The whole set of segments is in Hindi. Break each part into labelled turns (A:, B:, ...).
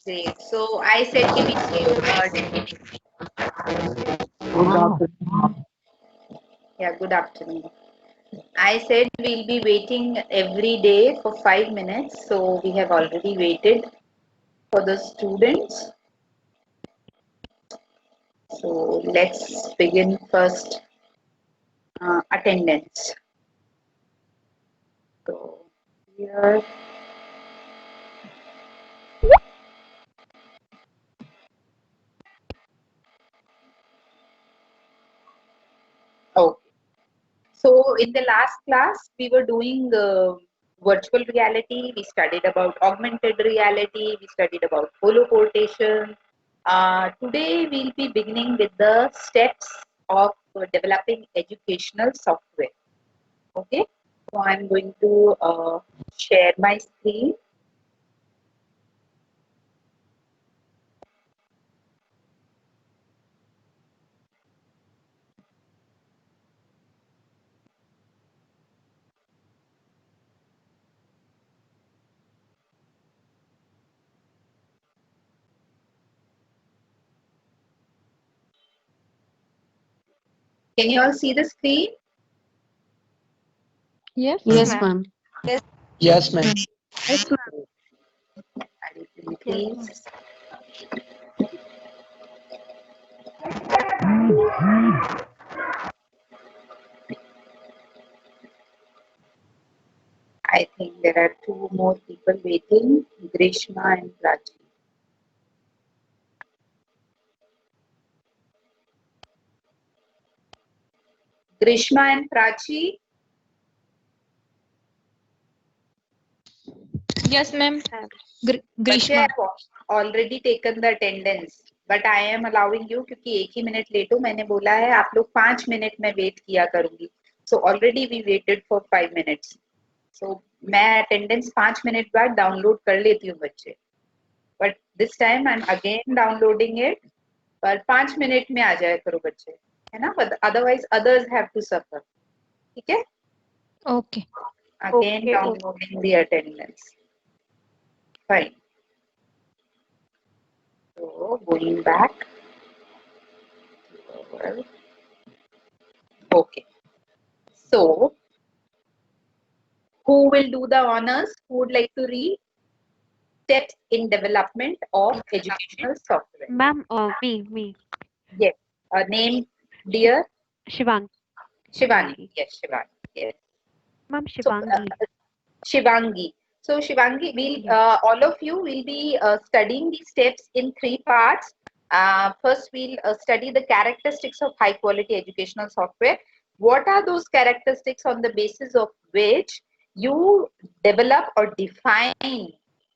A: Great. So I said give it to you 10 minutes.
B: Good afternoon.
A: Yeah, good afternoon. I said we'll be waiting every day for 5 minutes. So we have already waited for the students. So let's begin first. Attendance. So here. Okay. So in the last class, we were doing virtual reality. We studied about augmented reality. We studied about holoportation. Today, we'll be beginning with the steps of developing educational software. Okay. So I'm going to share my screen. Can you all see the screen?
C: Yes,
D: Yes,
C: ma'am.
D: ma'am.
B: Yes, ma'am.
C: Yes, ma'am.
A: I will increase. I think there are two more people waiting, Grishma and Prachi. Grishma and Prachi,
C: Yes, ma'am.
A: बच्चे
C: Grishma.
A: have already taken the attendance, but I am allowing you क्योंकि 1 ही मिनट लेट हो मैंने बोला है आप लोग 5 मिनट में वेट किया करूंगी. So already we waited for 5 minutes. So मैं attendance 5 मिनट बाद डाउनलोड कर लेती हूँ बच्चे. But this time I'm again downloading it. पर 5 मिनट में आ जाया करो बच्चे, है ना? But otherwise others have to suffer. ठीक है?
C: Okay.
A: Again
D: Okay,
A: downloading the attendance. Fine. So going back. Okay. So who will do the honors? Who would like to read? Steps in development of educational software.
D: ma'am. Me.
A: Yes. Name, dear?
D: Shivang.
A: Shivani. Yes, Shivani. Yes.
D: Ma'am,
A: So
D: Shivangi.
A: Shivangi. So Shivangi, we'll
D: Yes.
A: all of you will be studying these steps in 3 parts. First, we'll study the characteristics of high quality educational software. What are those characteristics on the basis of which you develop or define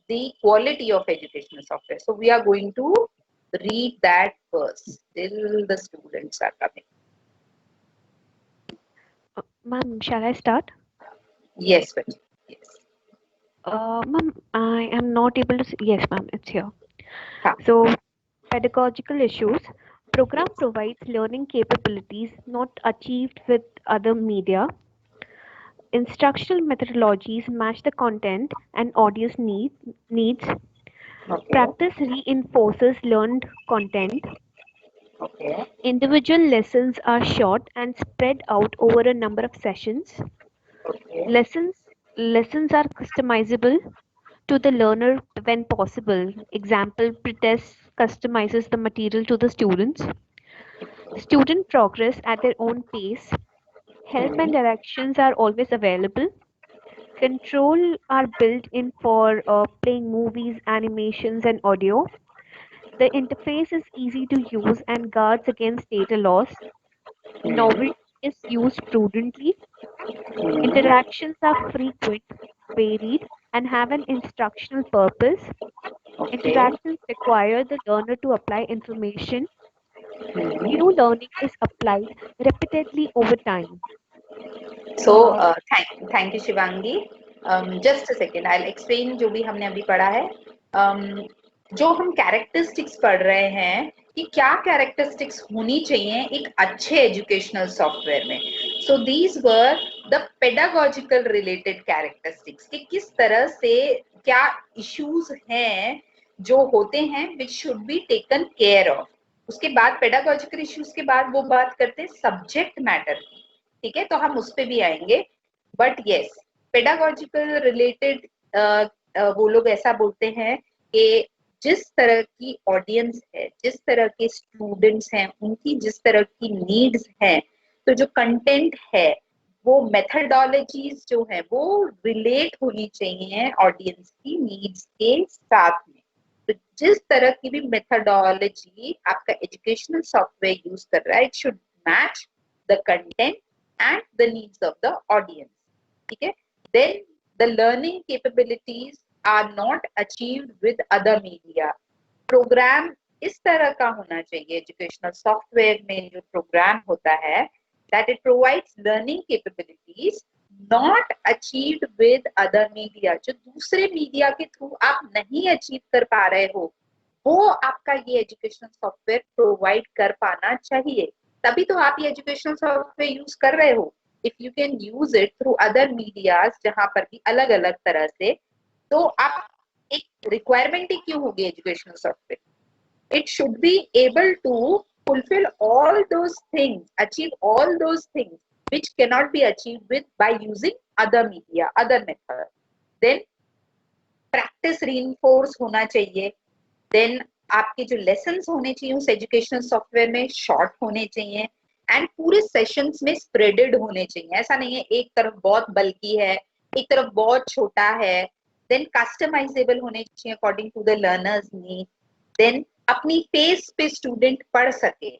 A: the quality of educational software? So we are going to read that first till the students are coming.
D: Ma'am, shall I start?
A: Yes, Vajra. Yes.
D: Ma'am, I am not able to. Yes, ma'am, it's here.
A: Ha.
D: So, pedagogical issues. Program provides learning capabilities not achieved with other media. Instructional methodologies match the content and audience needs.
A: Okay.
D: Practice reinforces learned content.
A: Okay.
D: Individual lessons are short and spread out over a number of sessions.
A: Okay.
D: Lessons are customizable to the learner when possible. Example, pretest customizes the material to the students. Student progress at their own pace. Help and directions are always available. Control are built in for playing movies, animations, and audio. The interface is easy to use and guards against data loss. Novelty is used prudently. Interactions are frequent, varied, and have an instructional purpose.
A: Okay.
D: Interactions require the learner to apply information. New learning is applied repeatedly over time.
A: So
D: Uh,
A: thank you Shivangi. Just a second, I'll explain जो भी हमने अभी पढ़ा है. जो हम कैरेक्टरिस्टिक्स पढ़ रहे हैं कि क्या कैरेक्टरिस्टिक्स होनी चाहिए एक अच्छे एजुकेशनल सॉफ्टवेयर में. So these were the pedagogical related characteristics कि किस तरह से क्या इश्यूज हैं जो होते हैं which should be taken care of. उसके बाद पेडागोजिकल इश्यूज के बाद वो बात करते हैं सब्जेक्ट मैटर की, ठीक है, तो हम उस पे भी आएंगे। बट यस, पेडागोजिकल रिलेटेड वो लोग ऐसा बोलते हैं कि जिस तरह की ऑडियंस है, जिस तरह के स्टूडेंट्स हैं, उनकी जिस तरह की नीड्स हैं, तो जो कंटेंट है वो मेथडोलॉजीज जो है वो रिलेट होनी चाहिए ऑडियंस की नीड्स के साथ में। तो जिस तरह की भी मेथडोलॉजी आपका एजुकेशनल सॉफ्टवेयर यूज कर रहा है, it should match the content and the needs of the audience, ठीक है। Then the learning capabilities are not achieved with other media. Programme इस तरह का होना चाहिए एजुकेशनल सॉफ्टवेयर में, जो प्रोग्राम होता है, that it provides learning capabilities not achieved with other media। जो दूसरे मीडिया के थ्रू आप नहीं अचीव कर पा रहे हो, वो आपका ये एजुकेशनल सॉफ्टवेयर प्रोवाइड कर पाना चाहिए, तभी तो आप ये एजुकेशनल सॉफ्टवेयर यूज कर रहे हो। If you can use it through other medias जहां पर भी अलग अलग तरह से, तो आप एक रिक्वायरमेंट ही क्यों होगी educational software? it should be able to fulfill all those things, achieve all those things which cannot be achieved with by using other media, other method। then practice reinforce होना चाहिए। then आपके जो lessons होने चाहिए उस एजुकेशनल सॉफ्टवेयर में शॉर्ट होने चाहिए एंड पूरे सेशंस में स्प्रेडेड होने चाहिए। ऐसा नहीं है एक तरफ बहुत बल्कि है, एक तरफ बहुत छोटा है। then customizable होने चाहिए according to the learners need. then अपनी पेस पे स्टूडेंट पढ़ सके,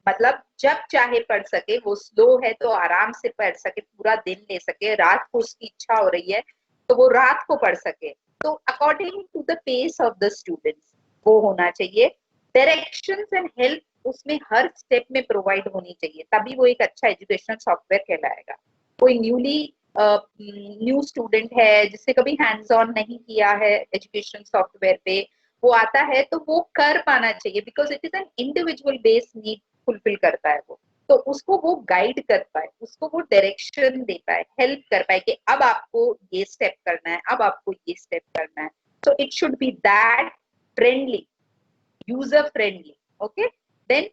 A: मतलब जब चाहे पढ़ सके, वो स्लो है तो आराम से पढ़ सके, पूरा दिन ले सके, रात को उसकी इच्छा हो रही है तो वो रात को पढ़ सके, तो according to the pace of the students वो होना चाहिए। डायरेक्शंस एंड हेल्प उसमें हर स्टेप में प्रोवाइड होनी चाहिए, तभी वो एक अच्छा एजुकेशनल सॉफ्टवेयर कहलाएगा। कोई न्यू स्टूडेंट है जिससे कभी हैंड्स ऑन नहीं किया है एजुकेशनल सॉफ्टवेयर पे, वो आता है तो वो कर पाना चाहिए, because it is an individual based need fulfil करता है वो, तो उसको वो गाइड कर पाए, उसको वो डायरेक्शन दे पाए, हेल्प कर पाए कि अब आपको ये स्टेप करना है, अब आपको ये स्टेप करना है। So it should be that friendly, user friendly, okay. Then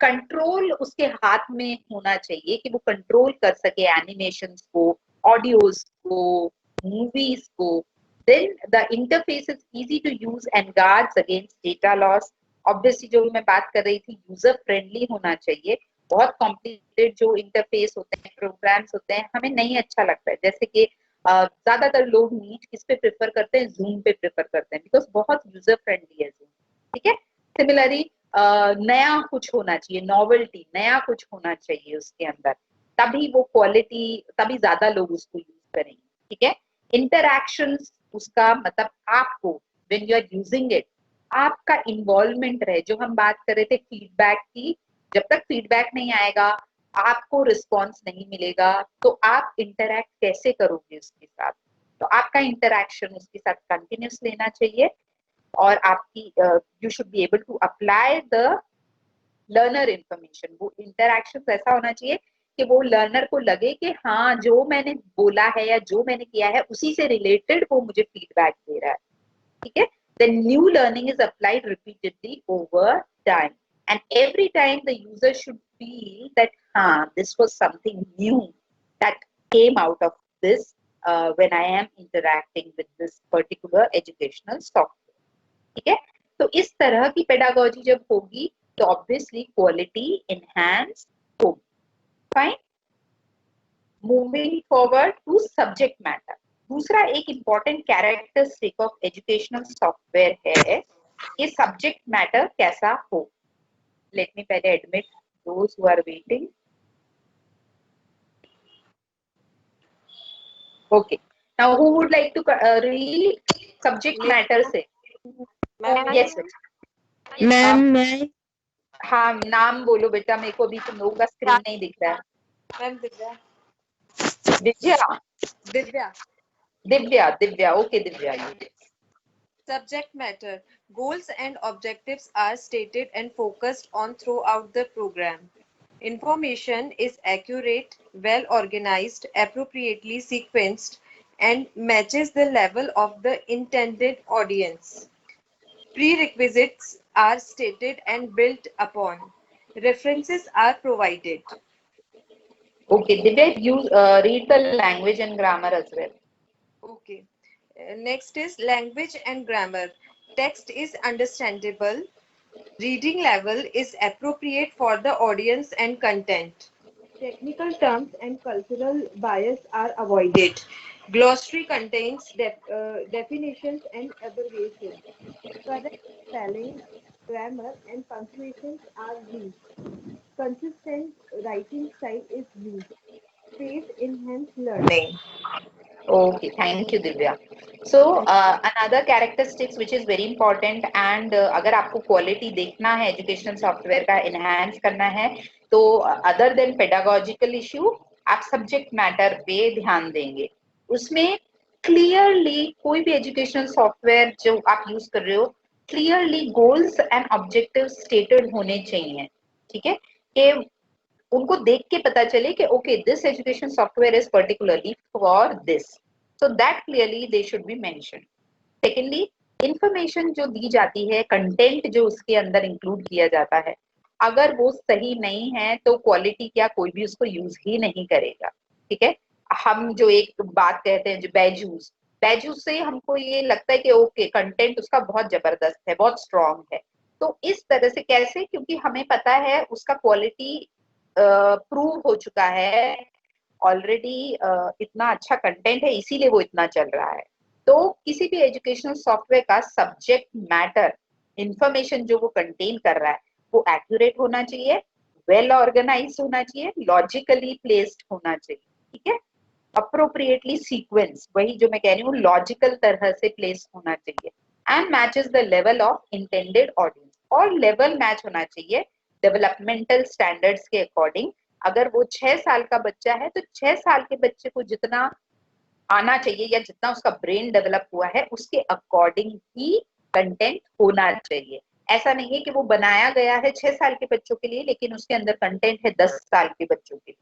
A: control उसके हाथ में होना चाहिए कि वो कंट्रोल कर सके एनिमेशंस को, ऑडियोज को, मूवीज को। Then the interface is easy to use and guards against data loss। Obviously जो मैं बात कर रही थी, यूजर फ्रेंडली होना चाहिए। बहुत कॉम्प्लिकेटेड जो इंटरफेस होते हैं, प्रोग्राम्स होते हैं, हमें नहीं अच्छा लगता है। जैसे कि ज्यादातर लोग मीट किस पे प्रेफर करते हैं, जूम पे प्रेफर करते हैं, बिकॉज बहुत यूजर फ्रेंडली है जूम, ठीक है। सिमिलरली नया कुछ होना चाहिए, नॉवेल्टी, नया कुछ होना चाहिए उसके अंदर, तभी वो क्वालिटी, तभी ज्यादा लोग उसको यूज करेंगे, ठीक है। इंटरैक्शंस उसका मतलब आपको when you are using it, आपका इन्वॉल्वमेंट रहे। जो हम बात कर रहे थे फीडबैक की, जब तक फीडबैक नहीं आएगा, आपको रिस्पॉन्स नहीं मिलेगा, तो आप इंटरैक्ट कैसे करोगे उसके साथ? तो आपका इंटरैक्शन उसके साथ कंटिन्यूस लेना चाहिए, और आपकी you should be able to apply the learner information. वो इंटरैक्शन ऐसा होना चाहिए कि वो लर्नर को लगे कि हाँ, जो मैंने बोला है या जो मैंने किया है उसी से रिलेटेड वो मुझे फीडबैक दे रहा है, ठीक है। The new learning is applied repeatedly over time, and every time the user should feel that this was something new that came out of this when I am interacting with this particular educational software, ठीक है। तो इस तरह की पेडागोजी जब होगी तो ऑब्वियसली क्वालिटी एनहांस होगी। Fine, moving forward to subject matter. दूसरा एक important characteristic of educational software है कि सब्जेक्ट मैटर कैसा हो। लेट मी पहले admit those who are waiting. Okay, now who would like to read subject matter से? यस
E: मैम मैं
A: हाँ, नाम बोलो बेटा, मेरे को अभी तुम लोगों का स्क्रीन नहीं दिख रहा है।
E: Ma'am Divya
A: Divya,
E: Divya
A: Divya, Divya, okay Divya.
E: Subject matter. Goals and objectives are stated and focused on throughout the program. Information is accurate, well organized, appropriately sequenced, and matches the level of the intended audience. Prerequisites are stated and built upon. References are provided.
A: Okay, did I use read the language and grammar as well?
E: Okay. Next is language and grammar. Text is understandable. Reading level is appropriate for the audience and content. Technical terms and cultural bias are avoided. Glossary contains definitions and abbreviations. Correct spelling, grammar, and punctuations are used. Consistent writing style is used. Space enhance learning.
A: Okay, thank you, Divya. So another characteristics which is very important and अगर आपको quality देखना है educational software का enhance करना है तो other than pedagogical issue आप subject matter पे ध्यान देंगे. उसमें clearly कोई भी educational software जो आप use कर रहे हो clearly goals and objectives stated होने चाहिए. ठीक है कि उनको देख के पता चले कि okay this education software is particularly for this so that clearly they should be mention. Secondly information जो दी जाती है कंटेंट जो उसके अंदर इंक्लूड किया जाता है अगर वो सही नहीं है तो क्वालिटी क्या कोई भी उसको यूज ही नहीं करेगा. ठीक है हम जो एक बात कहते हैं जो बैजूस बैजूस से हमको ये लगता है कि ओके कंटेंट उसका बहुत जबरदस्त है बहुत स्ट्रांग है. तो इस तरह से कैसे क्योंकि हमें पता है उसका क्वालिटी प्रूव हो चुका है ऑलरेडी इतना अच्छा कंटेंट है इसीलिए वो इतना चल रहा है. तो किसी भी एजुकेशनल सॉफ्टवेयर का सब्जेक्ट मैटर इंफॉर्मेशन जो वो कंटेन कर रहा है वो एक्यूरेट होना चाहिए वेल ऑर्गेनाइज होना चाहिए लॉजिकली प्लेस्ड होना चाहिए. ठीक है अप्रोप्रिएटली सीक्वेंस वही जो मैं कह रही हूँ लॉजिकल तरह से प्लेस होना चाहिए and matches the level of intended audience और लेवल मैच होना चाहिए डेवलपमेंटल स्टैंडर्ड्स के अकॉर्डिंग. अगर वो 6 साल का बच्चा है तो 6 साल के बच्चे को जितना आना चाहिए या जितना उसका ब्रेन डेवलप हुआ है उसके अकॉर्डिंग ही कंटेंट होना चाहिए. ऐसा नहीं है कि वो बनाया गया है 6 साल के बच्चों के लिए लेकिन उसके अंदर कंटेंट है 10 साल के बच्चों के लिए.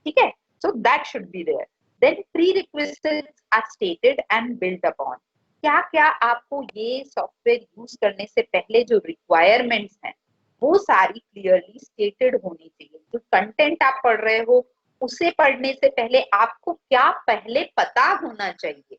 A: ठीक है so that should be there. Then prerequisites are stated and built upon. क्या क्या आपको ये सॉफ्टवेयर यूज करने से पहले जो रिक्वायरमेंट्स हैं वो सारी क्लियरली स्टेटेड होनी चाहिए. जो कंटेंट आप पढ़ रहे हो उसे पढ़ने से पहले आपको क्या पहले पता होना चाहिए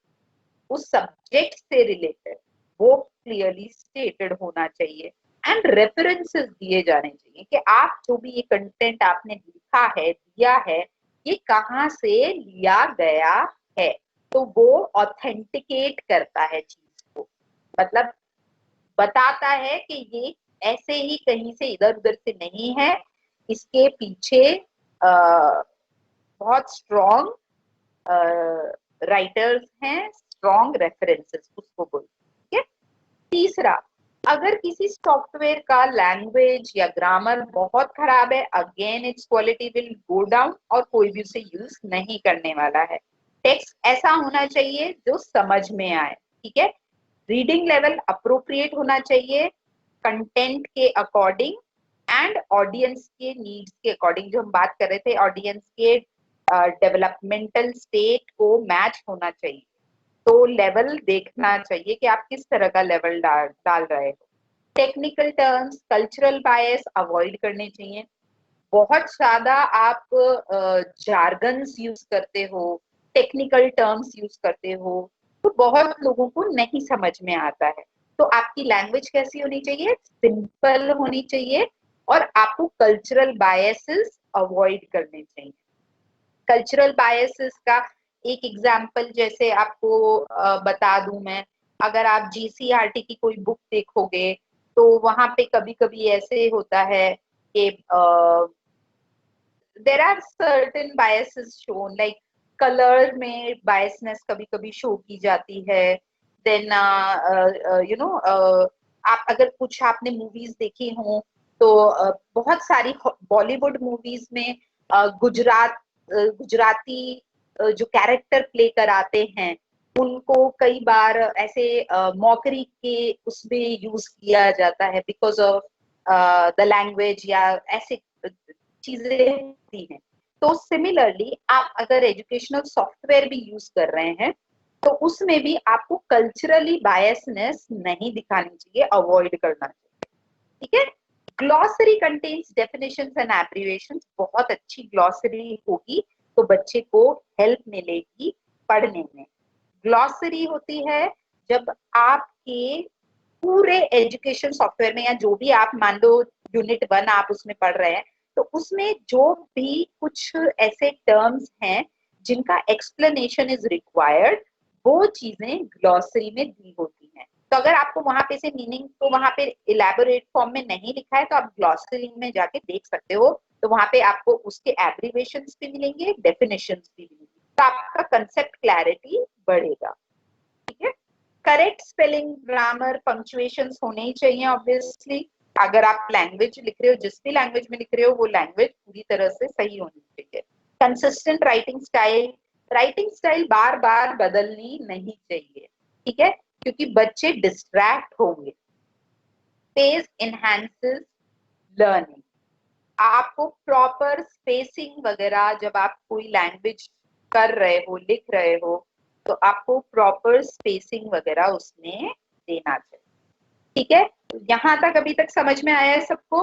A: उस सब्जेक्ट से रिलेटेड वो क्लियरली स्टेटेड होना चाहिए एंड रेफरेंसेस दिए जाने चाहिए कि आप जो भी ये कंटेंट आपने लिखा है दिया है ये कहाँ से लिया गया है. तो वो ऑथेंटिकेट करता है चीज को मतलब बताता है कि ये ऐसे ही कहीं से इधर उधर से नहीं है इसके पीछे बहुत स्ट्रॉन्ग राइटर्स हैं स्ट्रॉन्ग रेफरेंसेस उसको बोल. ठीक है तीसरा अगर किसी सॉफ्टवेयर का लैंग्वेज या ग्रामर बहुत खराब है again it's quality will go down और कोई भी उसे यूज नहीं करने वाला है. टेक्स्ट ऐसा होना चाहिए जो समझ में आए. ठीक है रीडिंग लेवल अप्रोप्रिएट होना चाहिए कंटेंट के अकॉर्डिंग एंड ऑडियंस के नीड्स के अकॉर्डिंग. जो हम बात कर रहे थे ऑडियंस के डेवलपमेंटल स्टेट को मैच होना चाहिए. तो लेवल देखना चाहिए कि आप किस तरह का लेवल डाल रहे हो. टेक्निकल टर्म्स कल्चरल बायस अवॉइड करने चाहिए. बहुत ज्यादा आप जार्गन्स यूज करते हो टेक्निकल टर्म्स यूज करते हो तो बहुत लोगों को नहीं समझ में आता है. तो आपकी लैंग्वेज कैसी होनी चाहिए सिंपल होनी चाहिए और आपको कल्चरल बायसेस अवॉइड करने चाहिए. कल्चरल बायसेस का एक एग्जांपल जैसे आपको बता दूं मैं अगर आप जीसीईआरटी की कोई बुक देखोगे तो वहां पे कभी कभी ऐसे होता है कि there are certain biases shown like colour में बायसनेस कभी कभी शो की जाती है. देन यू नो आप अगर कुछ आपने मूवीज देखी हो तो बहुत सारी बॉलीवुड मूवीज में गुजराती जो कैरेक्टर प्ले कराते हैं उनको कई बार ऐसे मॉकरी के उसमें यूज किया जाता है बिकॉज ऑफ द लैंग्वेज या ऐसे चीजें होती हैं. तो सिमिलरली आप अगर एजुकेशनल सॉफ्टवेयर भी यूज कर रहे हैं तो उसमें भी आपको कल्चरली बायसनेस नहीं दिखानी चाहिए, अवॉइड करना चाहिए, ठीक है। Glossary contains definitions and abbreviations, बहुत अच्छी ग्लॉसरी होगी तो बच्चे को हेल्प मिलेगी पढ़ने में। ग्लॉसरी होती है जब आपके पूरे एजुकेशन सॉफ्टवेयर में, या जो भी आप मान लो यूनिट 1 आप उसमें पढ़ रहे हैं, तो उसमें जो भी कुछ ऐसे टर्म्स हैं जिनका एक्सप्लेनेशन इज रिक्वायर्ड, वो चीजें ग्लॉसरी में दी होती हैं। तो अगर आपको वहां पे से मीनिंग तो वहां पे इलेबोरेट फॉर्म में नहीं लिखा है, तो आप ग्लॉसरी में जाके देख सकते हो, तो वहां पे आपको उसके एब्रिविएशंस भी मिलेंगे, डेफिनेशंस भी मिलेंगे, तो आपका कंसेप्ट क्लैरिटी बढ़ेगा, ठीक है। करेक्ट स्पेलिंग, ग्रामर, पंक्चुएशंस होने ही चाहिए ऑब्वियसली। अगर आप लैंग्वेज लिख रहे हो, जिस भी लैंग्वेज में लिख रहे हो, वो लैंग्वेज पूरी तरह से सही होनी चाहिए। कंसिस्टेंट राइटिंग स्टाइल बार बार बदलनी नहीं चाहिए, ठीक है, क्योंकि बच्चे डिस्ट्रैक्ट होंगे। Pace enhances learning. आपको प्रॉपर स्पेसिंग वगैरह, जब आप कोई लैंग्वेज कर रहे हो, लिख रहे हो, तो आपको प्रॉपर स्पेसिंग वगैरह उसमें देना चाहिए, ठीक है। यहाँ तक अभी तक समझ में आया है सबको?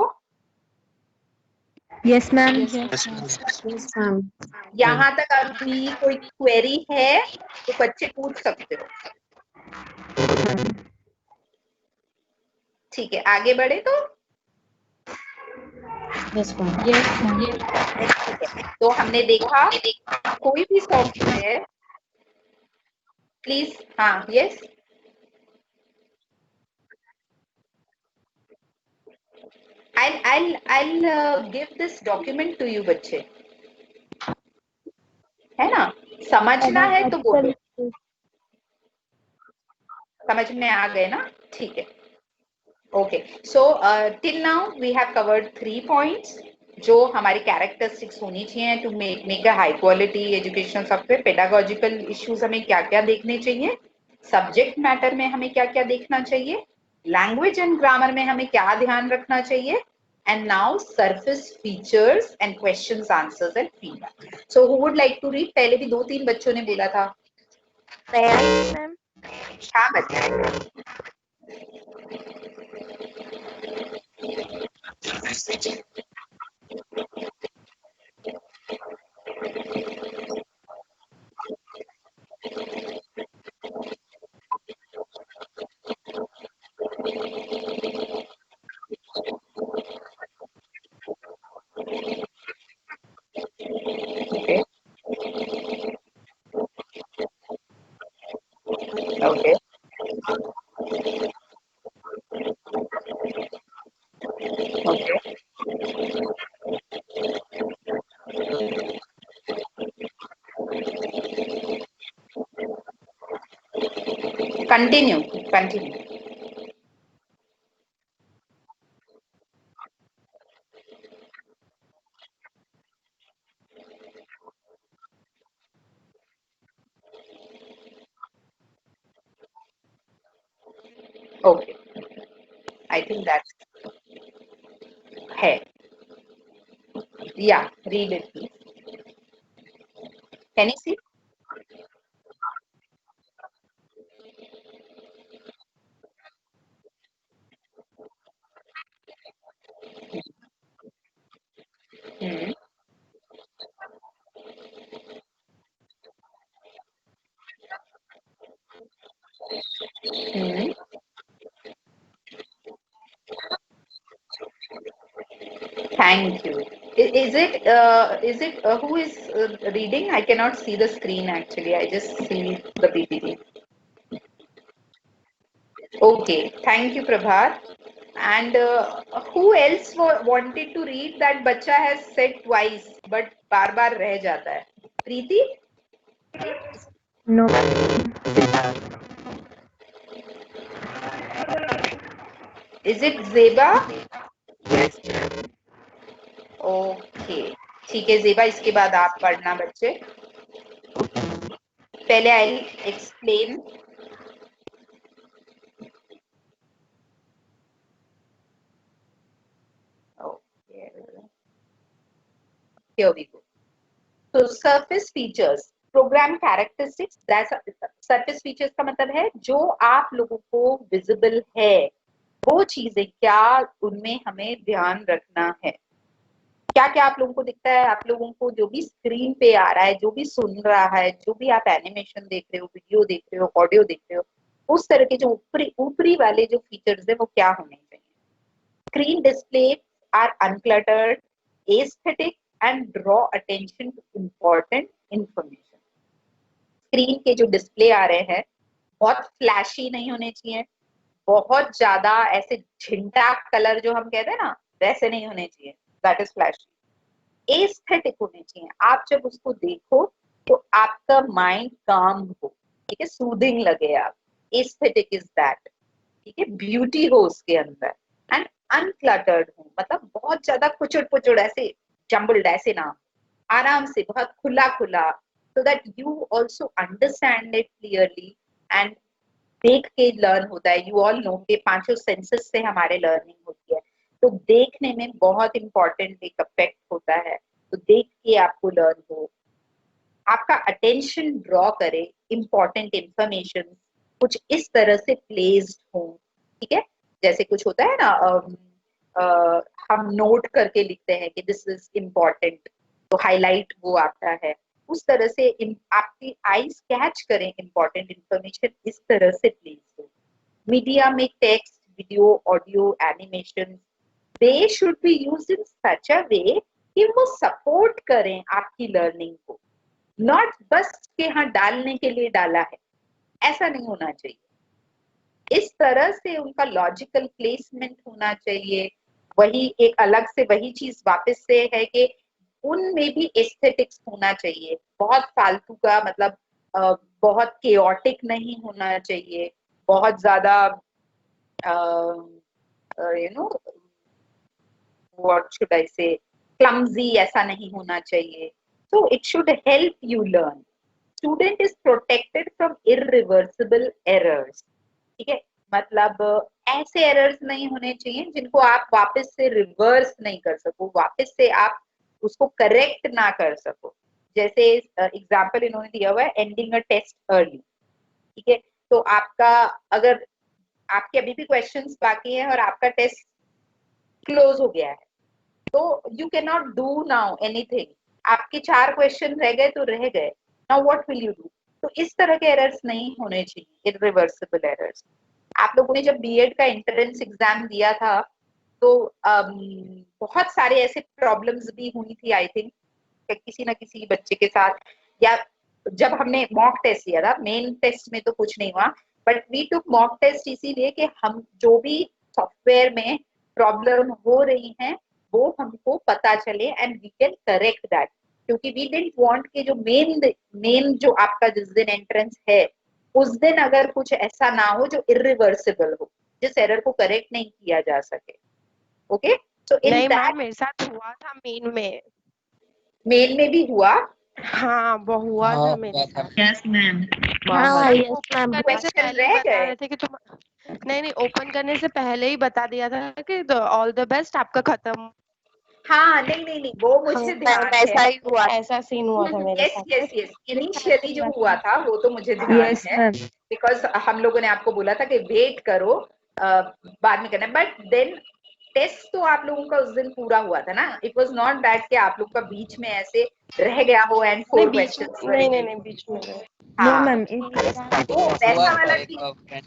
C: Yes, ma'am.
F: Yes, ma'am.
A: यहाँ तक अभी कोई क्वेरी है तो बच्चे पूछ सकते हो, ठीक है, आगे बढ़े तो।
F: Yes, ma'am.
C: Yes, ma'am.
A: ठीक है, तो हमने देखा कोई भी सॉफ्टवेयर, प्लीज, हाँ, yes, I'll give this document to you बच्चे, है ना, समझना है तो बोलो। समझ में आ गए ना, ठीक है, okay. So till now we have covered 3 points जो हमारी कैरेक्टरिस्टिक्स होनी चाहिए to make a high quality educational software. Pedagogical issues हमें क्या क्या देखने चाहिए, सब्जेक्ट मैटर में हमें क्या क्या देखना चाहिए, लैंग्वेज एंड ग्रामर में हमें क्या ध्यान रखना चाहिए, and now surface features and questions, answers and feedback. So who would like to read? पहले भी 2-3 बच्चों ने बोला था।
C: Ma'am.
A: हाँ बच्चे, okay, okay, okay, continue, continue. Okay, I think that's है, yeah, read it please. Can you see? Hmm. Hmm. Thank you. Is it who is reading? I cannot see the screen actually. I just see the PPT. Okay, thank you, Prabhat. And who else wanted to read? That bacha has said twice, but बार बार रह जाता है. Preeti?
C: No.
A: Is it Zeba? Okay, ठीक है ज़ेबा, इसके बाद आप पढ़ना बच्चे. पहले I'll explain. Okay, here we go. So surface features, program characteristics, that's surface features का मतलब है जो आप लोगों को विजिबल है, वो चीजें क्या उनमें हमें ध्यान रखना है। क्या क्या आप लोगों को दिखता है, आप लोगों को जो भी स्क्रीन पे आ रहा है, जो भी सुन रहा है, जो भी आप एनिमेशन देख रहे हो, वीडियो देख रहे हो, ऑडियो देख रहे हो, उस तरह के जो ऊपरी ऊपरी वाले जो फीचर्स है वो क्या होने चाहिए। Screen display are uncluttered, aesthetic and draw attention to important information. Screen के जो डिस्प्ले आ रहे हैं बहुत फ्लैशी नहीं होने चाहिए, बहुत ज्यादा ऐसे झिंटा कलर जो हम कहते हैं ना वैसे नहीं होने चाहिए, दैट इज फ्लैशी। एस्थेटिक होने चाहिए, आप जब उसको देखो तो आपका माइंड काम हो, ठीक है, सूदिंग लगे आप, एस्थेटिक इज दैट, ठीक है, ब्यूटी हो उसके अंदर, एंड अनक्लटर्ड हो, मतलब बहुत ज्यादा कुचड़ पुचड़ ऐसे जम्बल्ड ऐसे ना, आराम से बहुत खुला खुला, so that you also understand it clearly and देख के लर्न होता है। यू ऑल नो कि पांचों सेंसेस से हमारे लर्निंग होती है, तो देखने में बहुत इंपॉर्टेंट एक अफेक्ट होता है, तो देख के आपको लर्न हो, आपका अटेंशन ड्रॉ करे, इंपॉर्टेंट इंफॉर्मेशन कुछ इस तरह से प्लेस्ड हो, ठीक है, जैसे कुछ होता है ना हम नोट करके लिखते हैं कि दिस इज इम्पोर्टेंट, तो हाईलाइट वो आता है, उस तरह से आपकी आईज कैच करें इंपॉर्टेंट इंफॉर्मेशन, इस तरह से प्लेस हो। मीडिया में text, video, audio, animation, they should be used in such a way कि वो सपोर्ट करें आपकी लर्निंग को, नॉट बस के हाँ डालने के लिए डाला है, ऐसा नहीं होना चाहिए। इस तरह से उनका लॉजिकल प्लेसमेंट होना चाहिए। वही एक अलग से वही चीज वापस से है कि उनमें भी एस्थेटिक्स होना चाहिए, बहुत फालतू का मतलब बहुत केओटिक नहीं होना चाहिए, बहुत ज्यादा you know what should I से क्लमजी ऐसा नहीं होना चाहिए। सो it should help you learn. Student is protected from irreversible errors, ठीक है, मतलब ऐसे एरर्स नहीं होने चाहिए जिनको आप वापस से रिवर्स नहीं कर सको, वापस से आप उसको करेक्ट ना कर सको। जैसे एग्जाम्पल इन्होंने दिया हुआ है एंडिंग अ टेस्ट अर्ली, ठीक है, तो आपका अगर आपके अभी भी क्वेश्चंस बाकी हैं और आपका टेस्ट क्लोज हो गया है, तो you can not do now anything, आपके 4 क्वेश्चन रह गए तो रह गए, now what will you do. तो इस तरह के एरर्स नहीं होने चाहिए, इरिवर्सिबल एरर्स। आप लोगों ने जब बीएड का एंट्रेंस एग्जाम दिया था तो बहुत सारे ऐसे प्रॉब्लम्स भी हुई थी आई थिंक किसी ना किसी बच्चे के साथ, या जब हमने मॉक टेस्ट दिया था, मेन टेस्ट में तो कुछ नहीं हुआ, but we took mock test इसीलिए कि हम जो भी सॉफ्टवेयर में प्रॉब्लम हो रही है वो हमको पता चले and we can correct that, क्योंकि वी डिडंट वांट कि जो मेन जो आपका जिस दिन एंट्रेंस है उस दिन अगर कुछ ऐसा ना हो जो इरिवर्सिबल हो, जिस एरर को करेक्ट नहीं किया जा सके। ओके, सो इन
G: नहीं
A: दैट
G: मैम, मेरे साथ हुआ था
A: मेन में भी हुआ।
G: हाँ वो हुआ
B: हाँ,
G: था मेरे
B: हुआ था।
G: साथ।
F: Yes, ma'am.
C: हाँ,
G: मैम
C: yes,
G: ओपन
C: ma'am.
G: करने से
A: क्वेश्चन
G: पहले ही
A: रह
G: बता
A: गए।
G: रहे थे कि तुम नहीं ओपन करने से पहले ही बता दिया था कि ऑल द बेस्ट आपका खत्म।
A: हाँ नहीं नहीं नहीं, वो
C: हाँ
A: मुझे
C: मैम,
A: ध्यान है।
C: ऐसा ही हुआ।
G: ऐसा सीन हुआ था मेरे
A: यस
G: साथ
A: यस
G: तो
A: यस,
G: मेरे साथ
A: इनिशियली
G: भी
A: जो
G: वैसा
A: हुआ
G: ही।
A: था वो तो मुझे ध्यान
F: Yes,
A: है,
F: ma'am.
A: बिकॉज हम लोगों ने आपको बोला था कि वेट करो, बाद में करना, बट देन टेस्ट तो आप लोगों का उस दिन पूरा हुआ था ना, इट वाज नॉट दैट कि आप लोग का बीच में ऐसे रह गया हो एंड
G: नहीं
A: 4
G: बीच में,
A: क्वेश्चंस वर रिमेनिंग।
G: नहीं बीच में नहीं।
F: No,
A: हाँ,
F: ma'am. एक
A: वो
B: हुआ
A: वैसा
B: था
A: वाला
B: एक
A: ठीक,
B: friend.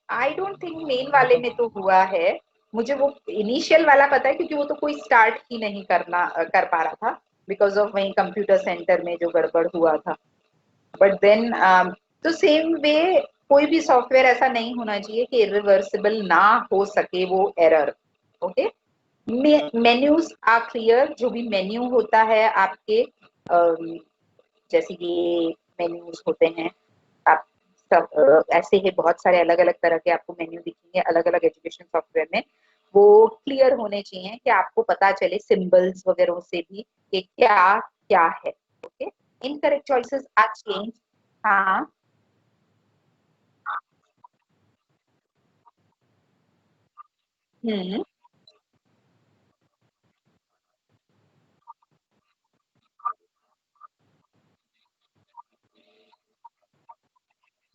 A: I don't think main वाले में तो हुआ है, मुझे वो इनिशियल वाला पता है क्योंकि वो तो कोई स्टार्ट ही नहीं कर पा रहा था बिकॉज ऑफ वही कंप्यूटर सेंटर में जो गड़बड़ हुआ था। बट देन तो सेम वे कोई भी सॉफ्टवेयर ऐसा नहीं होना चाहिए कि इरिवर्सिबल ना हो सके वो error. Okay, menus are clear, जो भी मेन्यू होता है आपके जैसे ये मेन्यूज होते हैं, आप सब ऐसे ही बहुत सारे अलग अलग तरह के आपको मेन्यू दिखेंगे अलग अलग एजुकेशन सॉफ्टवेयर में, वो क्लियर होने चाहिए कि आपको पता चले सिंबल्स वगैरह से भी कि क्या क्या है। Okay, incorrect choices are change. हाँ hmm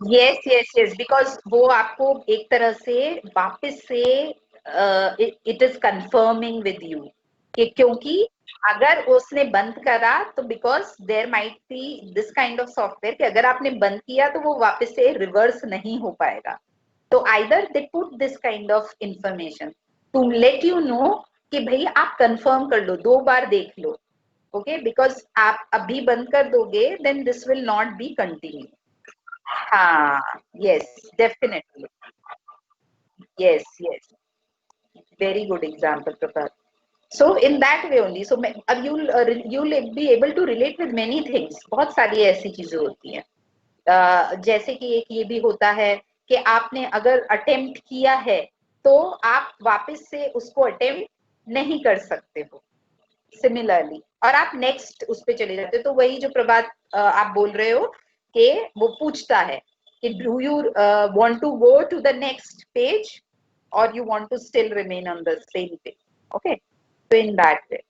A: yes yes yes, because वो आपको एक तरह से वापस से it is confirming with you कि क्योंकि अगर उसने बंद करा तो because there might be this kind of software कि अगर आपने बंद किया तो वो वापस से रिवर्स नहीं हो पाएगा। तो either they put this kind of information to let you know कि भाई आप कंफर्म कर लो, 2 बार देख लो, ओके, बिकॉज आप अभी बंद कर दोगे then this will not be continue. हाँ, yes, definitely. Yes, yes. Very good example, Prabhat. So in that way only, so अब you'll be able to relate with many things. बहुत सारी ऐसी चीजें होती हैं। जैसे कि एक ये भी होता है कि आपने अगर अटेम्प्ट किया है तो आप वापस से उसको अटेम्प्ट नहीं कर सकते हो सिमिलरली, और आप नेक्स्ट उस पे चले जाते हो। तो वही जो प्रभात आप बोल रहे हो कि वो पूछता है कि do you want to go to the next page और you want to still remain on the same page, okay. तो in that way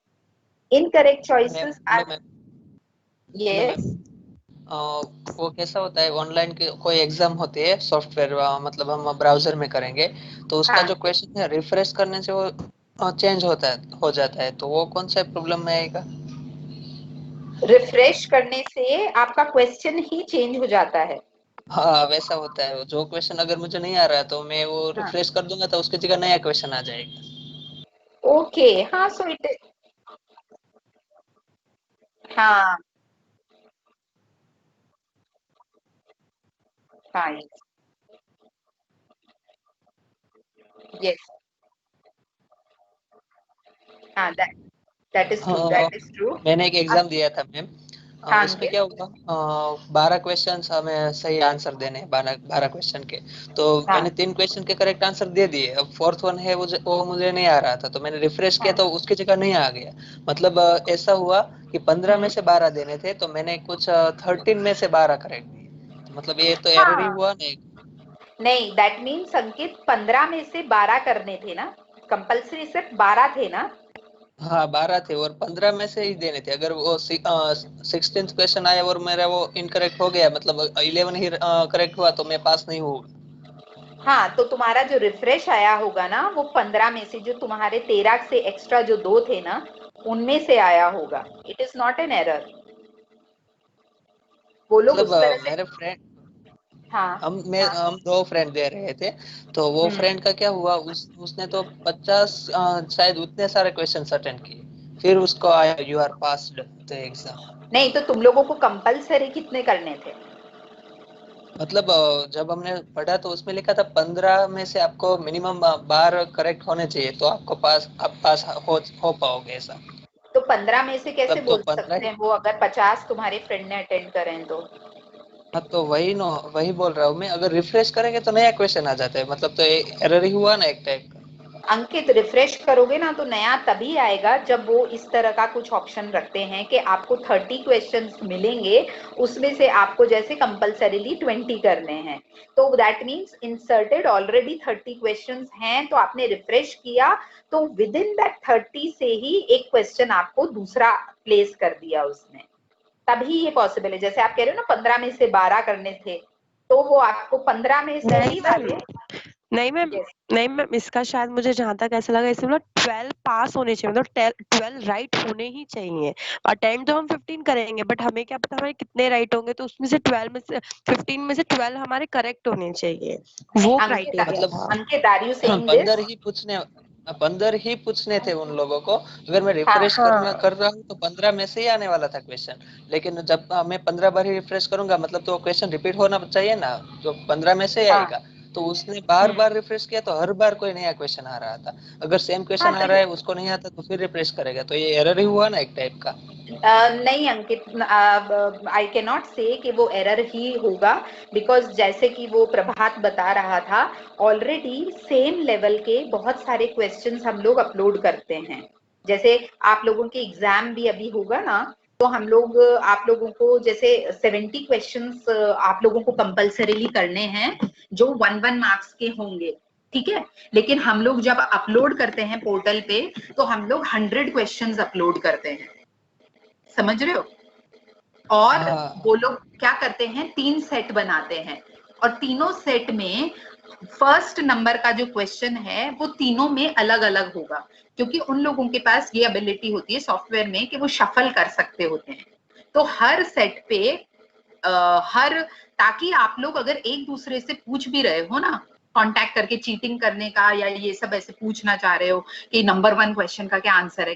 A: incorrect choices are yes.
B: वो कैसा होता है, ऑनलाइन के कोई एग्जाम होती है सॉफ्टवेयर, मतलब हम ब्राउजर में करेंगे तो उसका
A: हाँ,
B: जो क्वेश्चन है रिफ्रेश करने से वो चेंज होता है, हो जाता है, तो वो कौन सा प्रॉब्लम में आएगा?
A: रिफ्रेश करने से आपका क्वेश्चन ही चेंज हो जाता है।
B: हाँ वैसा होता है, जो क्वेश्चन अगर मुझे नहीं आ रहा है तो मैं वो
A: हाँ,
B: रिफ्रेश कर दूंगा तो उसकी जगह नया क्वेश्चन आ जाएगा।
A: ओके, हाँ, सो इट, हाँ, हाँ, यस, हाँ, दैट इज ट्रू,
B: हाँ,
A: दैट इज ट्रू।
B: मैंने एक एग्जाम दिया था मैम,
A: हाँ
B: उसमें
A: अंकित,
B: क्या हुआ, 12 क्वेश्चन हमें सही आंसर देने हैं, 12 क्वेश्चन के। तो
A: हाँ,
B: मैंने 3 क्वेश्चन के करेक्ट आंसर दे दिए, अब फोर्थ वन है वो मुझे नहीं आ रहा था, तो मैंने रिफ्रेश किया
A: हाँ,
B: तो उसकी जगह नहीं आ गया। मतलब ऐसा हुआ कि 15 में से 12 देने थे तो मैंने कुछ 13 में से 12 करेक्ट दिए, तो मतलब ये तो एरर ही
A: हाँ,
B: हुआ ना एक।
A: नहीं, दैट मीन्स अंकित 15 में से 12 करने थे ना, कंपल्सरी सिर्फ 12 थे ना।
B: हाँ 12 थे और 15 में से ही देने थे, अगर वो 16th क्वेश्चन आया और मेरा वो इनकरेक्ट हो गया, मतलब 11 ही करेक्ट हुआ तो मैं पास नहीं हुआ।
A: हाँ, तो तुम्हारा जो रिफ्रेश आया होगा ना वो 15 में से, जो तुम्हारे 13 से एक्स्ट्रा जो 2 थे ना उनमें से आया होगा। It is not an error. वो लोग
B: मतलब
A: उस तरह से,
B: मेरे फ्रेंड,
A: हाँ, हाँ,
B: हम 2 फ्रेंड दे रहे थे, तो वो फ्रेंड का क्या हुआ, उसने तो 50 शायद उतने सारे क्वेश्चन अटेंड किए, फिर उसको आया you are passed the exam.
A: नहीं तो तुम लोगों को कंपल्सरी कितने करने थे?
B: मतलब जब हमने पढ़ा तो उसमें लिखा था 15 में से आपको मिनिमम 12 करेक्ट होने चाहिए तो आप पास हो पाओगे ऐसा।
A: तो 15 में से कैसे
B: तब तो
A: बोल
B: 15
A: सकते
B: ही।
A: हैं वो, अगर 50 तुम्हारे फ्रेंड ने अटेंड करें तो?
B: हाँ तो वही बोल रहा हूँ मैं, अगर रिफ्रेश करेंगे तो नया क्वेश्चन आ जाता है, मतलब तो एरर ही हुआ ना एक टाइप का।
A: अंकित, रिफ्रेश करोगे ना तो नया तभी आएगा जब वो इस तरह का कुछ ऑप्शन रखते हैं कि आपको 30 क्वेश्चंस मिलेंगे, उसमें से आपको जैसे कंपल्सरीली 20 करने हैं। तो that means inserted already 30 questions हैं, तो आपने रिफ्रेश किया तो विद इन दैट 30 से ही एक क्वेश्चन आपको दूसरा प्लेस कर दिया उसने, तभी ये पॉसिबल है। जैसे आप कह रहे हो ना 15 में से 12 करने थे, तो वो आपको 15 में से
G: नहीं
A: ही
G: मैम,
A: वाले,
G: नहीं मैम,
A: yes,
G: नहीं मैम, इसका शायद मुझे जहां तक ऐसा लगा, इसमें मतलब 12 पास होने चाहिए, मतलब 12 राइट होने ही चाहिए। अटेम्प्ट तो हम 15 करेंगे, बट हमें क्या पता हमारे कितने राइट होंगे, तो उसमें से 12 में से 15 में से 12 हमारे करेक्ट होने चाहिए,
A: नहीं
G: वो
A: अंकित,
G: क्राइटेरिया था।
A: अंकित आर यू सेइंग दिस?
B: 15 ही पूछने थे उन लोगों को, अगर मैं
A: हाँ,
B: रिफ्रेश
G: हाँ,
B: कर रहा हूँ तो 15 में से ही आने वाला था क्वेश्चन। लेकिन जब मैं 15 बार ही रिफ्रेश करूंगा मतलब तो क्वेश्चन रिपीट होना चाहिए ना, तो 15 में से ही
A: हाँ,
B: आएगा। तो उसने बार बार रिफ्रेश किया तो हर बार कोई नया क्वेश्चन आ रहा था, अगर सेम
A: हाँ,
B: क्वेश्चन आ रहा
A: तो
B: है उसको नहीं आता तो फिर रिफ्रेश करेगा, तो ये एरर ही हुआ ना एक टाइप का।
A: नहीं अंकित, आई कैन नॉट से कि वो एरर ही होगा, बिकॉज जैसे कि वो प्रभात बता रहा था, ऑलरेडी सेम लेवल के बहुत सारे क्वेश्चंस हम लोग अपलोड करते हैं। जैसे आप लोगों के एग्जाम भी अभी होगा ना, तो हम लोग आप लोगों को जैसे 70 क्वेश्चंस आप लोगों को कंपल्सरीली करने हैं, जो 1-1 मार्क्स के होंगे, ठीक है। लेकिन हम लोग जब अपलोड करते हैं पोर्टल पे, तो हम लोग 100 क्वेश्चंस अपलोड करते हैं, समझ रहे हो? और
B: हाँ
A: वो लोग क्या करते हैं, 3 सेट बनाते हैं, और तीनों सेट में फर्स्ट नंबर का जो क्वेश्चन है वो तीनों में अलग अलग होगा, क्योंकि उन लोगों के पास ये एबिलिटी होती है सॉफ्टवेयर में कि वो शफल कर सकते होते हैं। तो हर सेट पे ताकि आप लोग अगर एक दूसरे से पूछ भी रहे हो ना, कांटेक्ट करके चीटिंग करने का या ये सब ऐसे पूछना चाह रहे हो कि नंबर 1 क्वेश्चन का क्या आंसर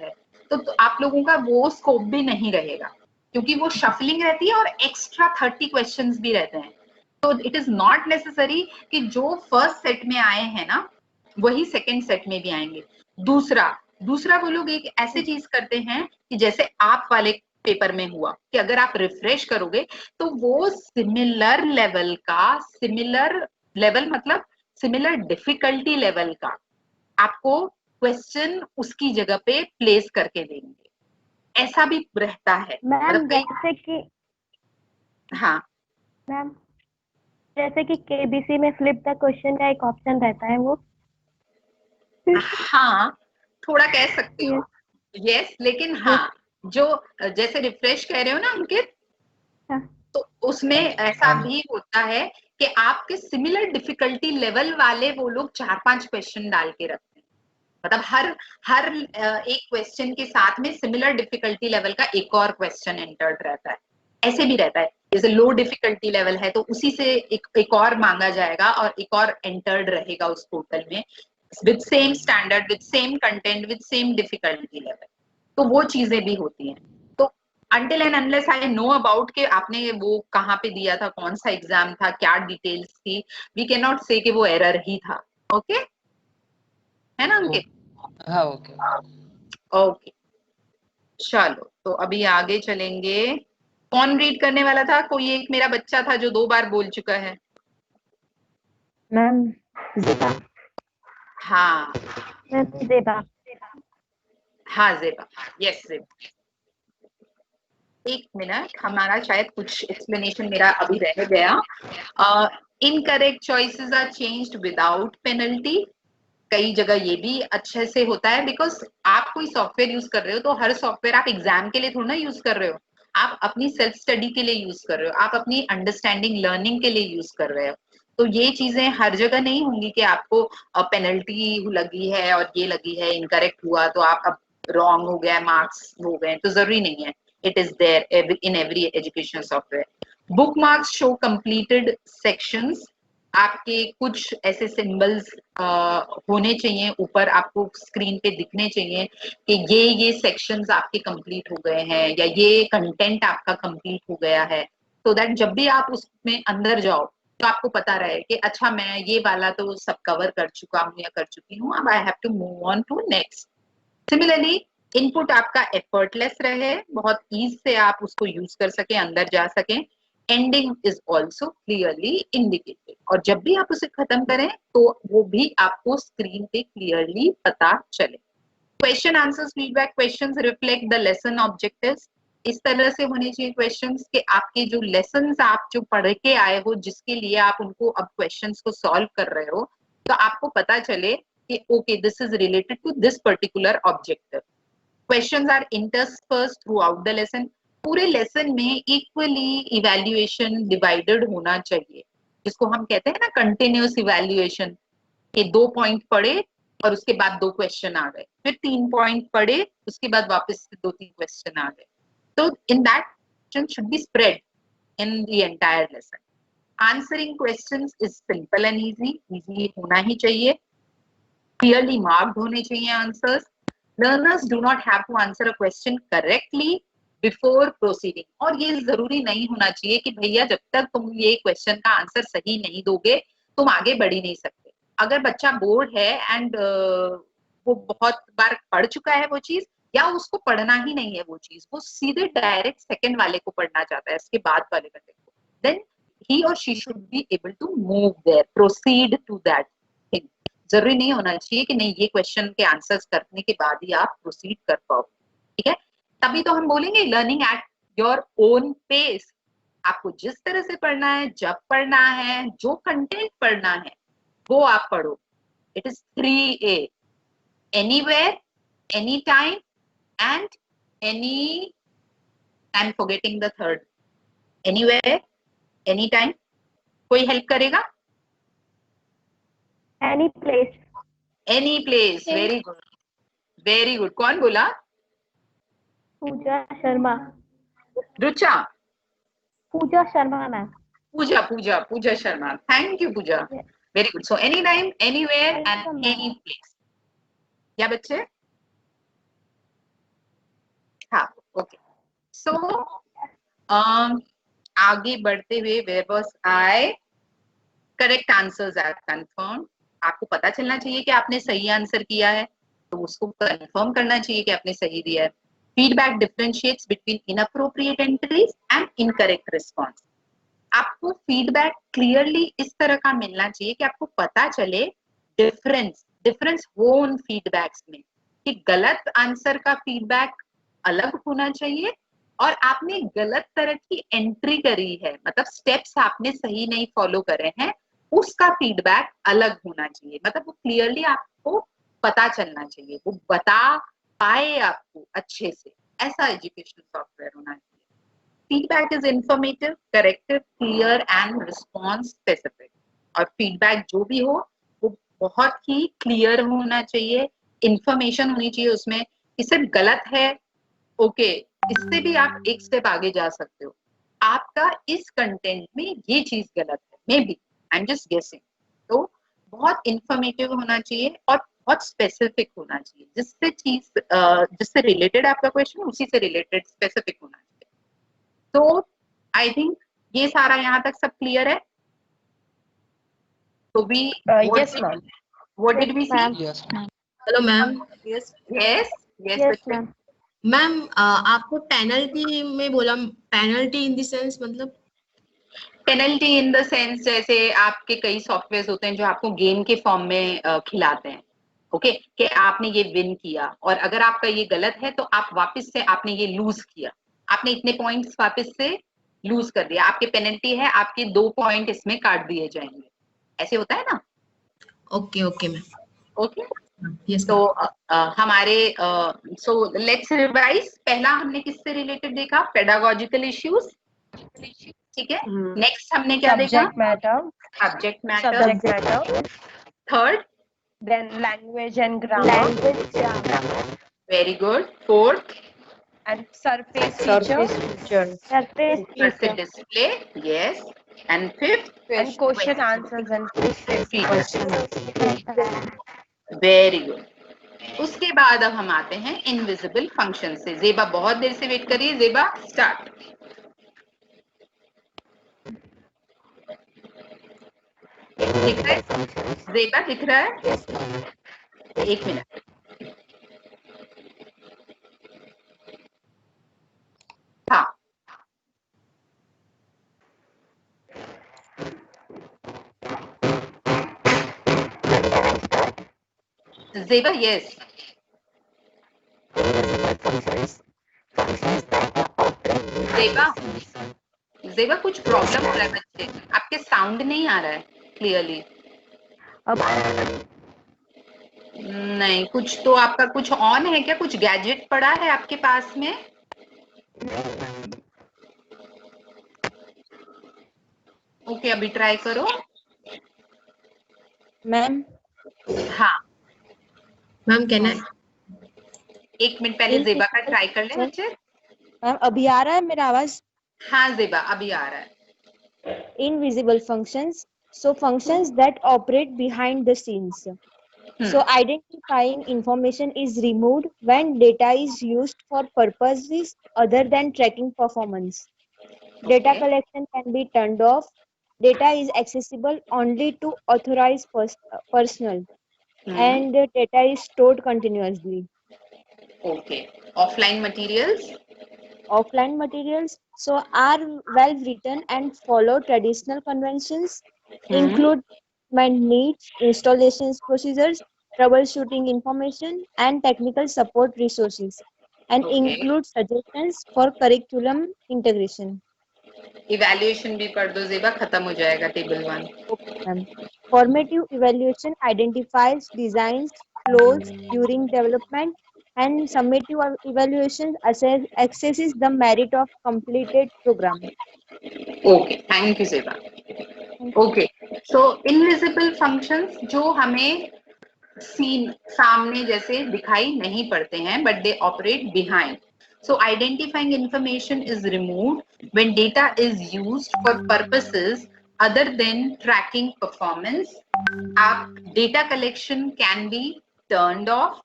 A: है, तो आप लोगों का वो स्कोप भी नहीं रहेगा, क्योंकि वो शफलिंग रहती है और एक्स्ट्रा 30 क्वेश्चंस भी रहते हैं। तो इट इज नॉट नेसेसरी कि जो फर्स्ट सेट में आए हैं ना वही सेकंड सेट में भी आएंगे। दूसरा वो लोग एक ऐसी चीज करते हैं कि जैसे आप वाले पेपर में हुआ कि अगर आप रिफ्रेश करोगे तो वो सिमिलर लेवल मतलब सिमिलर डिफिकल्टी लेवल का आपको क्वेश्चन उसकी जगह पे प्लेस करके देंगे, ऐसा भी रहता है।
C: मैम
A: कई
C: जैसे कि
A: हाँ
C: मैम जैसे कि केबीसी में फ्लिप द क्वेश्चन का एक ऑप्शन रहता है वो।
A: हाँ थोड़ा कह सकते हो यस, लेकिन हाँ जो जैसे रिफ्रेश कह रहे हो ना अंकित,
C: हाँ।
A: तो उसमें ऐसा भी होता है कि आपके सिमिलर डिफिकल्टी लेवल वाले वो लोग 4-5 क्वेश्चन डाल के रखते हैं, मतलब हर एक क्वेश्चन के साथ में सिमिलर डिफिकल्टी लेवल का एक और क्वेश्चन एंटर्ड रहता है। ऐसे भी रहता है, जैसे लो डिफिकल्टी लेवल है तो उसी से एक और मांगा जाएगा और एक और एंटर्ड रहेगा उस पोर्टल में with same standard, with same content, with same difficulty level. तो वो चीजें भी होती हैं। तो until and unless I know about कि आपने वो कहाँ पे दिया था, कौन सा एग्जाम था, क्या डिटेल्स थी, we cannot say कि वो एरर ही था। ओके है ना अंकित?
B: हाँ ओके।
A: ओके चलो तो अभी आगे चलेंगे। कौन रीड करने वाला था? कोई एक मेरा बच्चा था जो 2 बार बोल चुका है।
C: मैम जेबा।
A: हाँ
C: मैम जेबा।
A: हाँ जेबा, यस जेबा। एक मिनट, हमारा शायद कुछ एक्सप्लेनेशन मेरा अभी रह गया। Incorrect choices are changed without penalty. कई जगह ये भी अच्छे से होता है, बिकॉज आप कोई सॉफ्टवेयर यूज कर रहे हो तो हर सॉफ्टवेयर आप एग्जाम के लिए थोड़ा ना यूज कर रहे हो, आप अपनी सेल्फ स्टडी के लिए यूज कर रहे हो, आप अपनी अंडरस्टैंडिंग लर्निंग के लिए यूज कर रहे हो। तो ये चीजें हर जगह नहीं होंगी कि आपको पेनल्टी लगी है और ये लगी है, इनकरेक्ट हुआ तो आप अब रॉन्ग हो गया, मार्क्स हो गए, तो जरूरी नहीं है। It is there in every education software. Bookmarks show completed sections. आपके कुछ ऐसे सिंबल्स होने चाहिए ऊपर, आपको स्क्रीन पे दिखने चाहिए कि ये सेक्शंस आपके कंप्लीट हो गए हैं या ये कंटेंट आपका कंप्लीट हो गया है, so दैट जब भी आप उसमें अंदर जाओ तो आपको पता रहे कि अच्छा मैं ये वाला तो सब कवर कर चुका हूँ या कर चुकी हूँ, अब I have to move on to next. Similarly input आपका एफर्टलेस रहे, बहुत ईज से आप उसको यूज कर सके, अंदर जा सके। Ending is also clearly indicated, और जब भी आप उसे खत्म करें तो वो भी आपको स्क्रीन पे क्लियरली पता चले। Question answers feedback questions reflect the lesson objectives. इस तरह से होने चाहिए क्वेश्चंस कि आपके जो लेसन्स आप जो पढ़ के आए हो, जिसके लिए आप उनको अब क्वेश्चंस को सॉल्व कर रहे हो, तो आपको पता चले कि okay this is related to this particular objective. Questions are interspersed throughout the lesson. पूरे लेसन में इक्वली इवैल्यूएशन डिवाइडेड होना चाहिए, जिसको हम कहते हैं ना कंटिन्यूअस इवैल्यूएशन, कि 2 पॉइंट पढ़े और उसके बाद 2 क्वेश्चन आ गए, फिर 3 पॉइंट पढ़े उसके बाद वापस 2-3 क्वेश्चन आ गए। तो in that question should be spread in the entire lesson. Answering questions is simple and easy होना ही चाहिए। क्लियरली मार्क्ड होने चाहिए answers. Learners do not have to answer a question correctly before proceeding. और ये जरूरी नहीं होना चाहिए कि भैया जब तक तुम ये क्वेश्चन का आंसर सही नहीं दोगे तुम आगे बढ़ ही नहीं सकते। अगर बच्चा बोर्ड है एंड वो बहुत बार पढ़ चुका है वो चीज, या उसको पढ़ना ही नहीं है वो चीज, वो सीधे डायरेक्ट सेकंड वाले को पढ़ना चाहता है, इसके बाद वाले घंटे को, then he or she should be able to move there, proceed to that thing. जरूरी नहीं होना चाहिए कि नहीं ये क्वेश्चन के आंसर्स करने के बाद ही आप प्रोसीड कर पाओ, ठीक है? तभी तो हम बोलेंगे learning at your own pace. आपको जिस तरह से पढ़ना है, जब पढ़ना है, जो कंटेंट पढ़ना है वो आप पढ़ो। It is 3A, anywhere, any time and any, I am forgetting the third, anywhere, any time, कोई हेल्प करेगा?
C: Any place.
A: Any place, very good. कौन बोला?
C: Pooja Sharma.
A: रुचा?
C: Pooja Sharma ma'am.
A: Pooja Sharma. Thank you Pooja.
C: Yes.
A: Very good. So any time, anywhere and
C: Welcome, ma'am.
A: Any place. क्या बच्चे? हाँ, ओके. सो आगे बढ़ते हुए, where was I? Correct answers are confirm. आपको पता चलना चाहिए कि आपने सही आंसर किया है, तो उसको कंफर्म करना चाहिए कि आपने सही दिया है. Feedback differentiates between inappropriate entries and incorrect response. आपको फीडबैक क्लियरली इस तरह का मिलना चाहिए कि आपको पता चले डिफरेंस हो उन फीडबैक्स में, कि गलत आंसर का फीडबैक अलग होना चाहिए और आपने गलत तरह की एंट्री करी है, मतलब स्टेप्स आपने सही नहीं फॉलो करे हैं, उसका फीडबैक अलग होना चाहिए. मतलब वो क्लियरली आपको पता चलना चाहिए, वो बता पाए आपको अच्छे से. ऐसा एजुकेशन सॉफ्टवेयर होना चाहिए. Feedback is informative, corrective, clear and response specific. और फीडबैक जो भी हो वो बहुत ही क्लियर होना चाहिए, इंफॉर्मेशन होनी चाहिए उसमें कि सिर्फ गलत है, ओके, इससे भी आप एक स्टेप आगे जा सकते हो, आपका इस कंटेंट में ये चीज गलत है, may be, I am just guessing. तो बहुत इंफॉर्मेटिव होना चाहिए और बहुत स्पेसिफिक होना चाहिए, जिससे रिलेटेड आपका क्वेश्चन उसी से रिलेटेड स्पेसिफिक होना चाहिए. तो आई थिंक ये सारा यहाँ तक सब क्लियर है. तो we
G: Yes, ma'am.
A: What did we see?
C: ma'am.
B: Yes.
F: Hello ma'am.
E: Yes.
A: Yes
C: Yes,
A: बच्चे.
C: ma'am.
F: मैम आपको पेनल्टी में बोला, पेनल्टी इन द सेंस मतलब?
A: पेनल्टी इन द सेंस जैसे आपके कई सॉफ्टवेयर होते हैं जो आपको गेम के फॉर्म में खिलाते हैं, ओके, कि आपने ये विन किया और अगर आपका ये गलत है तो आप वापस से आपने ये लूज किया, आपने इतने पॉइंट्स वापस से लूज कर दिया, आपके पेनल्टी है, आपके 2 पॉइंट इसमें काट दिए जाएंगे. ऐसे होता है ना?
F: Okay okay ma'am.
A: Okay.
F: Yes.
A: तो हमारे सो लेट्स रिवाइज. पहला हमने किससे रिलेटेड देखा? Pedagogical issues. ठीक है. नेक्स्ट हमने क्या देखा?
G: Subject matter.
A: Subject matter.
G: Subject matter.
A: Third?
G: Then language and grammar.
C: Language grammar.
A: Very good. Fourth?
G: And surface
F: Surface
G: feature.
C: Surface
A: ऊपर से
C: feature.
A: Display. Yes. And fifth?
G: And question answers and
C: Question.
A: Very good. उसके बाद अब हम आते हैं इनविजिबल फंक्शन से. जेबा बहुत देर से वेट करिए. जेबा स्टार्ट. दिख रहा है? जेबा दिख रहा है? एक मिनट. हाँ. जेबा यस. जेबा कुछ प्रॉब्लम हो रहा है बच्चे, आपके साउंड नहीं आ रहा है क्लियरली.
D: अब
A: नहीं, कुछ तो आपका कुछ ऑन है क्या? कुछ गैजेट पड़ा है आपके पास में? ओके, अभी ट्राई करो.
F: मैम.
A: हाँ,
F: मैम कहना है.
A: एक मिनट पहले जेबा का ट्राई कर ले बच्चे.
H: मैम अभी आ रहा है मेरा आवाज?
A: हाँ जेबा अभी आ रहा है.
H: Invisible functions. So functions that operate behind the scenes. So identifying information is removed when data is used for purposes other than tracking performance. Data
A: Okay.
H: collection can be turned off. Data is accessible only to authorized personnel, and data is stored continuously.
A: Okay. Offline materials.
H: Offline materials are well written and follow traditional conventions, include needs, installations procedures, troubleshooting information, and technical support resources, and
A: Okay.
H: include suggestions for curriculum integration.
A: Evaluation भी पढ़ दो जेबा, खत्म हो जाएगा table 1.
H: Okay. Formative evaluation identifies designs flaws during development and summative evaluation assesses the merit of completed program.
A: Okay, thank you सेवा. ओके, सो इनविजिबल फंक्शंस जो हमें सीन सामने जैसे दिखाई नहीं पड़ते हैं, but they operate behind. So identifying information is removed when data is used for purposes other than tracking performance. App data collection can be turned off.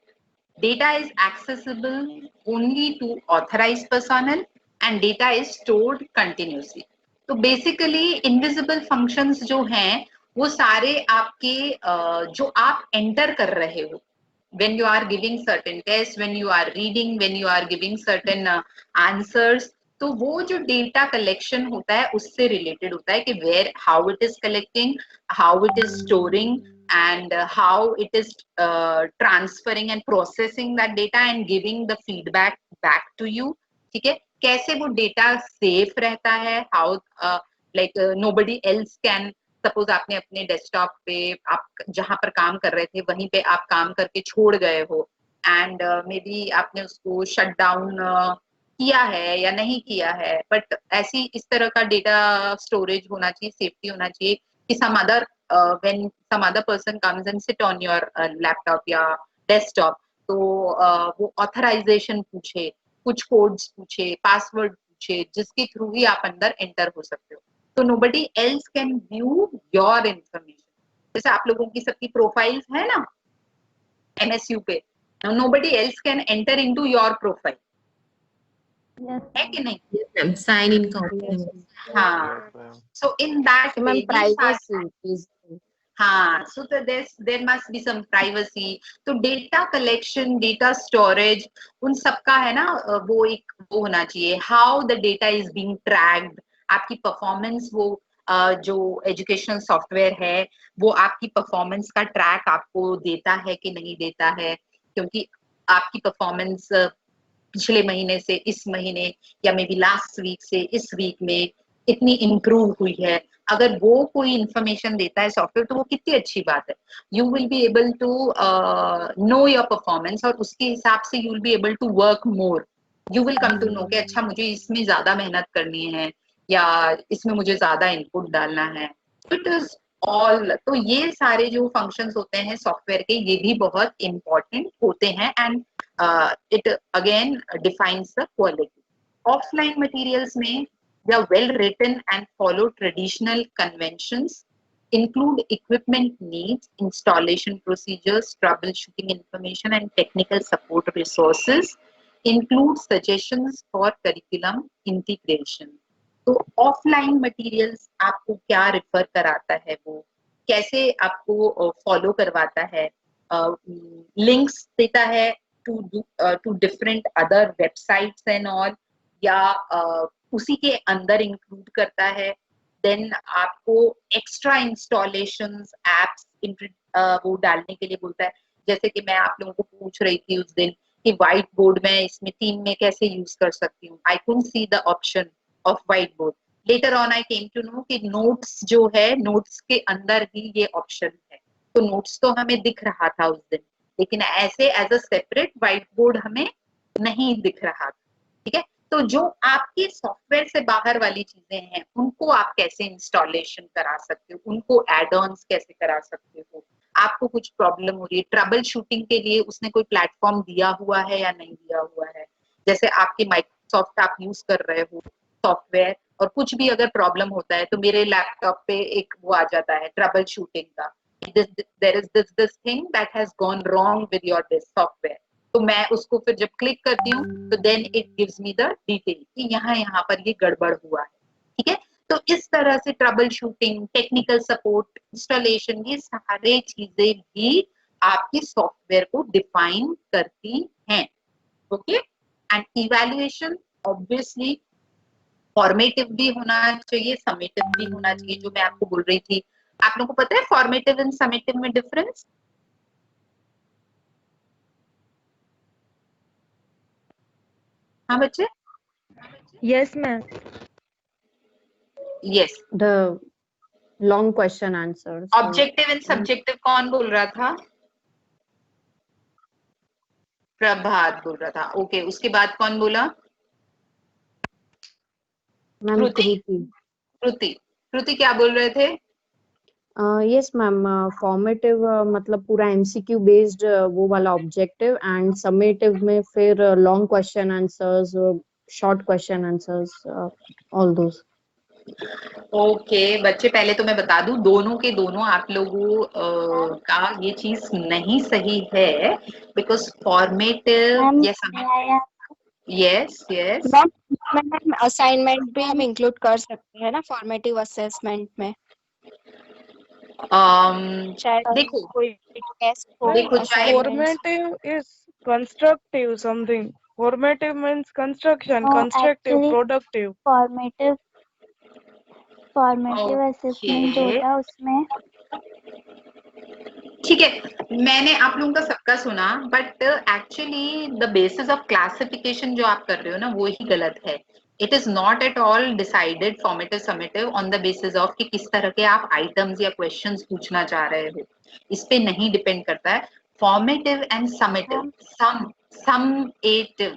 A: Data is accessible only to authorized personnel and data is stored continuously. तो बेसिकली इनविजिबल फंक्शंस जो हैं वो सारे आपके जो आप एंटर कर रहे हो when you are giving certain tests, when you are reading, when you are giving certain answers, तो वो जो डेटा कलेक्शन होता है उससे रिलेटेड होता है कि where, how it is collecting, how it is storing, and how it is transferring and processing that data and giving the feedback back to you. ठीक है, कैसे वो डेटा सेफ रहता है, how like nobody else can. Suppose आपने अपने डेस्कटॉप पे आप जहां पर काम कर रहे थे वहीं पे आप काम करके छोड़ गए हो एंड मे बी आपने उसको शट डाउन किया है या नहीं किया है, बट ऐसी इस तरह का डेटा स्टोरेज होना चाहिए, सेफ्टी होना चाहिए कि some other when some other person comes and sit on your laptop या डेस्कटॉप, तो वो ऑथराइजेशन पूछे, कुछ कोड्स पूछे, पासवर्ड पूछे, जिसके थ्रू ही आप अंदर एंटर हो सकते हो. तो nobody else can view your information. जैसे आप लोगों की सबकी प्रोफाइल्स है ना MSU पे, nobody else can enter into your profile. है कि नहीं?
F: Sign in copy.
A: हाँ. So in that way,
H: privacy is
A: हाँ, so there must be some privacy. तो डेटा कलेक्शन, डेटा स्टोरेज, उन सबका है ना वो एक वो होना चाहिए. How the data is being tracked, आपकी परफॉर्मेंस, वो जो एजुकेशनल सॉफ्टवेयर है वो आपकी परफॉर्मेंस का ट्रैक आपको देता है कि नहीं देता है, क्योंकि आपकी परफॉर्मेंस पिछले महीने से इस महीने या मे बी लास्ट वीक से इस वीक में इतनी इम्प्रूव हुई है. अगर वो कोई इंफॉर्मेशन देता है सॉफ्टवेयर तो वो कितनी अच्छी बात है. You will be able to know your performance और उसके हिसाब से you will be able to work more. You will come to know कि अच्छा मुझे इसमें ज्यादा मेहनत करनी है या इसमें मुझे ज्यादा इनपुट डालना है. It is all. तो ये सारे जो फंक्शंस होते हैं सॉफ्टवेयर के ये भी बहुत इंपॉर्टेंट होते हैं and it again defines the quality. Offline materials में they are well written and follow traditional conventions, include equipment needs, installation procedures, troubleshooting information and technical support resources, include suggestions for curriculum integration. तो offline materials आपको क्या रेफर कराता है, वो कैसे आपको फॉलो करवाता है, लिंक्स देता है to different other websites and all, या उसी के अंदर इंक्लूड करता है. देन आपको एक्स्ट्रा इंस्टॉलेशंस एप्स वो डालने के लिए बोलता है. जैसे कि मैं आप लोगों को पूछ रही थी उस दिन कि व्हाइट बोर्ड में इसमें टीम में कैसे यूज कर सकती हूँ. I couldn't see the option of white board. Later on I came to know कि नोट्स जो है नोट्स के अंदर ही ये ऑप्शन है. तो नोट्स तो हमें दिख रहा था उस दिन, लेकिन ऐसे as a separate white board हमें नहीं दिख रहा था. ठीक है, तो जो आपके सॉफ्टवेयर से बाहर वाली चीजें हैं उनको आप कैसे इंस्टॉलेशन करा सकते हो, उनको एड ऑन्स कैसे करा सकते हो. आपको कुछ प्रॉब्लम हो रही है, ट्रबल शूटिंग के लिए उसने कोई प्लेटफॉर्म दिया हुआ है या नहीं दिया हुआ है. जैसे आपके माइक्रोसॉफ्ट आप यूज कर रहे हो सॉफ्टवेयर और कुछ भी अगर प्रॉब्लम होता है तो मेरे लैपटॉप पे एक वो आ जाता है ट्रबल शूटिंग का, there is this thing that has gone wrong with your this software. तो मैं उसको फिर जब क्लिक करती हूँ तो then it gives me the detail कि यहाँ पर ये गड़बड़ हुआ है. ठीक है, तो इस तरह से trouble shooting, technical support, installation, ये सारे चीजें भी आपके सॉफ्टवेयर को डिफाइन करती हैं. Okay, and evaluation obviously formative भी होना चाहिए, समेटिव भी होना चाहिए. जो मैं आपको बोल रही थी, आप लोगों को पता है फॉर्मेटिव एंड समेटिव में डिफरेंस? हाँ बच्चे?
I: Yes, ma'am.
A: Yes.
I: The long question answer.
A: Objective and subjective कौन बोल रहा था? प्रभात बोल रहा था। ओके, उसके बाद कौन बोला?
I: मैम
A: कृति?
I: कृति।
A: कृति, कृति क्या बोल रहे थे?
I: यस मैम, फॉर्मेटिव मतलब पूरा एमसीक्यू बेस्ड वो वाला ऑब्जेक्टिव, एंड समेटिव में फिर long question answers, short question answers, all those.
A: Okay बच्चे, पहले तो मैं बता दूं, दोनों के दोनों आप लोगों का ये चीज नहीं सही है, because formative
H: ma'am
A: yes yes
H: ma'am assignment भी हम इंक्लूड कर सकते हैं ना फॉर्मेटिव असेसमेंट में, शायद
A: देखो
H: कोई टेस्ट हो
A: देखो चाहे
H: assignments।
J: Formative is constructive something. Formative means construction, constructive,
K: actually
J: productive.
K: Formative assessment जो
A: ओके
K: होता है उसमें
A: ठीक है, मैंने आप लोगों का सबका सुना, but actually the basis of classification जो आप कर रहे हो ना वो ही गलत है। It is not at all decided formative summative on the basis of कि किस तरह के आप आइटम्स या क्वेश्चंस पूछना चाह रहे हो, इस पे नहीं डिपेंड करता है। Formative and summative, summative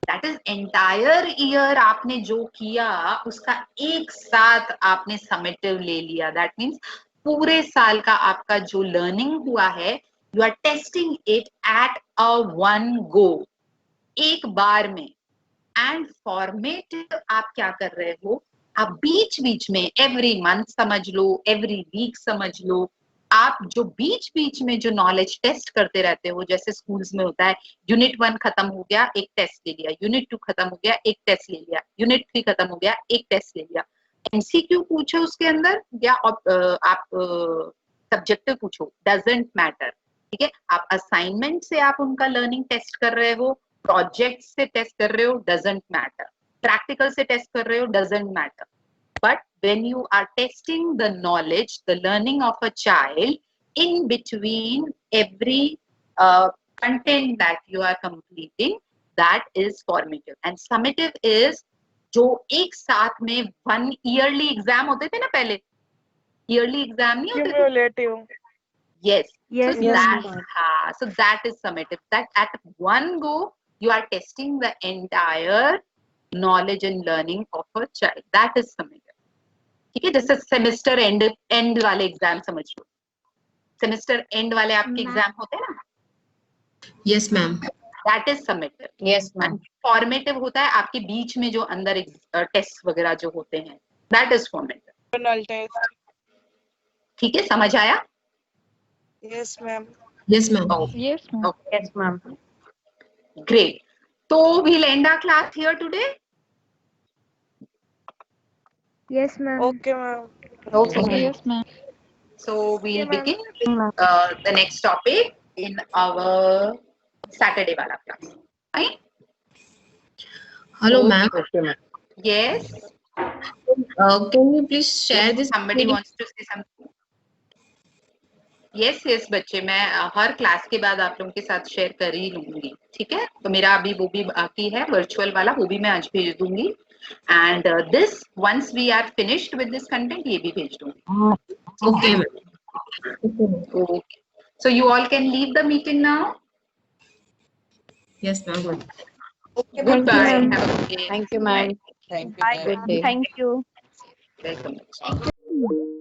A: that is entire year आपने जो किया उसका एक साथ आपने समेटिव ले लिया। दैट मीन्स पूरे साल का आपका जो लर्निंग हुआ है, you are testing it at a one go, एक बार में। एंड फॉर्मेटिव आप क्या कर रहे हो, आप बीच बीच में एवरी मंथ समझ लो, एवरी वीक समझ लो, आप जो बीच बीच में जो नॉलेज टेस्ट करते रहते हो, जैसे स्कूल्स में होता है यूनिट 1 खत्म हो गया एक टेस्ट ले लिया, यूनिट 2 खत्म हो गया एक टेस्ट ले लिया, यूनिट 3 खत्म हो गया एक टेस्ट ले लिया। एमसीक्यू पूछो उसके अंदर या आप सब्जेक्टिव पूछो, डजंट मैटर, ठीक है। आप असाइनमेंट से आप उनका लर्निंग टेस्ट कर रहे हो, प्रोजेक्ट से टेस्ट कर रहे हो, डजंट मैटर, प्रैक्टिकल से टेस्ट कर रहे हो, doesn't matter. But when you are testing the knowledge, the learning of a child, in between every content that you are completing, that is formative. And summative is जो एक साथ में 1 yearly exam होते थे ना पहले, yearly exam नहीं होते थे?
J: Cumulative.
A: Yes.
J: Yes,
A: So that is summative. That at one go you are testing the entire knowledge and learning of a child. That is summative. ठीक है, जैसे सेमेस्टर एंड वाले एग्जाम समझ लो, सेमेस्टर एंड वाले आपके एग्जाम होते हैं ना,
F: yes ma'am,
A: that is summative.
I: Yes ma'am.
A: Formative होता है आपके बीच में जो अंदर टेस्ट वगैरह जो होते हैं, that is formative.
J: Internal test.
A: ठीक है, समझ आया?
J: Yes, ma'am.
F: Yes ma'am,
I: yes ma'am.
A: Great, तो we'll end our class here today.
K: yes ma'am
J: Okay, ma'am.
A: Okay.
I: Yes
K: ma'am
A: So we'll
J: Okay, ma'am.
A: begin with the next topic in our Saturday wala class. Right?
F: Hello ma'am,
A: Yes.
F: Can you please share this?
A: Somebody wants to say something. Yes, yes बच्चे, मैं हर क्लास के बाद आप लोगों के साथ शेयर कर ही लूंगी, ठीक है। तो मेरा अभी वो भी बाकी है वर्चुअल वाला, वो भी मैं आज भेज दूंगी। And this once we are finished with this content, ये भी भेज दूंगी।
F: Okay ma'am,
A: Okay. So you all can leave the meeting now.
F: Yes ma'am,
A: Goodbye.
K: ma'am.
A: Have a good day.
I: Thank you ma'am.
B: Thank you, ma'am.
I: Good day.
K: thank you
A: Welcome.